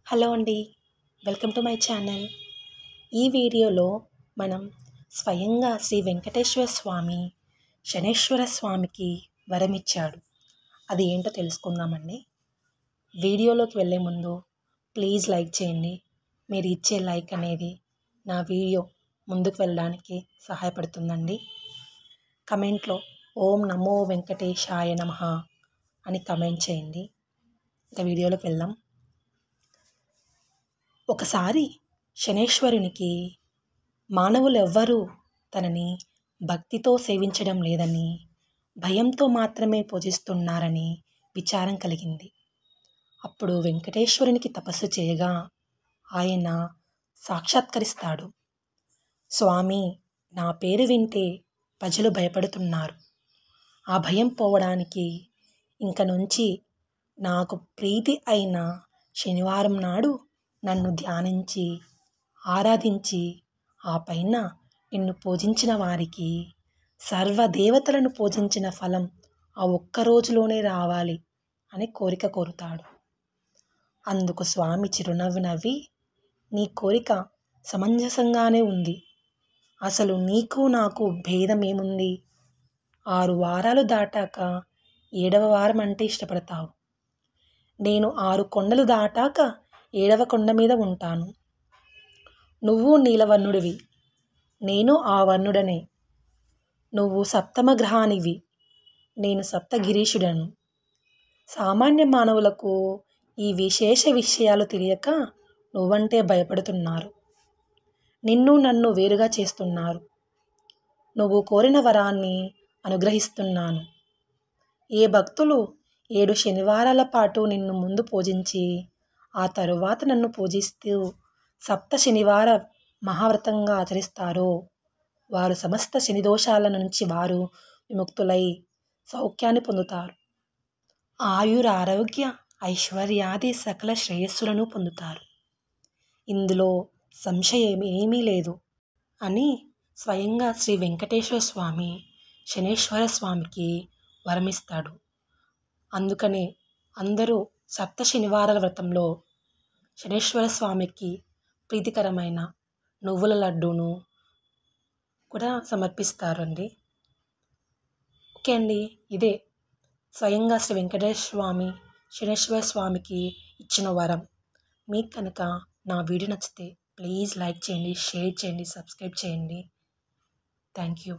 Hello అండి. Welcome to my channel. ఈ వీడియోలో మనం స్వయంగా శ్రీ వెంకటేశ్వర స్వామి శనైశ్వర స్వామికి వరమిచ్చాడు. అది ఏంటో తెలుసుకుందామండి. వీడియోలోకి వెళ్ళే ముందు ప్లీజ్ లైక్ చేయండి. మీరు ఇచ్చే లైక్ అనేది నా వీడియో ముందుకు వెళ్ళడానికి సహాయపడుతుందండి. కమెంట్లో ఓం నమో వెంకటేశాయ నమః అని కమెంట్ చేయండి. ఇక వీడియోలోకి వెళ్దాం. ఒకసారి శనైశ్వరునికి మానవులెవ్వరూ తనని భక్తితో సేవించడం లేదని, భయంతో మాత్రమే పూజిస్తున్నారని విచారం కలిగింది. అప్పుడు వెంకటేశ్వరునికి తపస్సు చేయగా ఆయన సాక్షాత్కరిస్తాడు. స్వామి, నా పేరు వింటే ప్రజలు భయపడుతున్నారు. ఆ భయం పోవడానికి ఇంక నుంచి నాకు ప్రీతి అయిన శనివారం నాడు నన్ను ధ్యానించి ఆరాధించి ఆ పైన నిన్ను పూజించిన వారికి సర్వదేవతలను పూజించిన ఫలం ఆ ఒక్క రోజులోనే రావాలి అని కోరిక కోరుతాడు. అందుకు స్వామి చిరునవ్వు నవ్వి, నీ కోరిక సమంజసంగానే ఉంది. అసలు నీకు నాకు భేదం ఏముంది? 6 వారాలు దాటాక 7వ వారం అంటే ఇష్టపడతావు. నేను 6 కొండలు దాటాక 7వ కొండ మీద ఉంటాను. నువ్వు నీలవర్ణుడివి, నేను ఆ వర్ణుడనే. నువ్వు సప్తమ గ్రహానివి, నేను సప్తగిరీషుడను. సామాన్య మానవులకు ఈ విశేష విషయాలు తెలియక నువ్వంటే భయపడుతున్నారు. నిన్ను నన్ను వేరుగా చేస్తున్నారు. నువ్వు కోరిన వరాన్ని అనుగ్రహిస్తున్నాను. ఏ భక్తులు 7 శనివారాల పాటు నిన్ను ముందు పూజించి ఆ తరువాత నన్ను పూజిస్తూ సప్త శనివార మహావ్రతంగా ఆచరిస్తారో వారు సమస్త శనిదోషాల నుంచి వారు విముక్తులై సౌఖ్యాన్ని పొందుతారు. ఆయురారోగ్య ఐశ్వర్యాది సకల శ్రేయస్సులను పొందుతారు. ఇందులో సంశయం ఏమీ లేదు అని స్వయంగా శ్రీ వెంకటేశ్వర స్వామి శనైశ్వర స్వామికి వరమిస్తాడు. అందుకనే అందరూ సప్త శనివారాల వ్రతంలో శనైశ్వర స్వామికి ప్రీతికరమైన నువ్వుల లడ్డూను కూడా సమర్పిస్తారండి. ఓకే అండి, ఇదే స్వయంగా శ్రీ వెంకటేశ్వర స్వామి శనైశ్వర స్వామికి ఇచ్చిన వరం. మీకు కనుక నా వీడియో నచ్చితే ప్లీజ్ లైక్ చేయండి, షేర్ చేయండి, సబ్స్క్రైబ్ చేయండి. Thank you.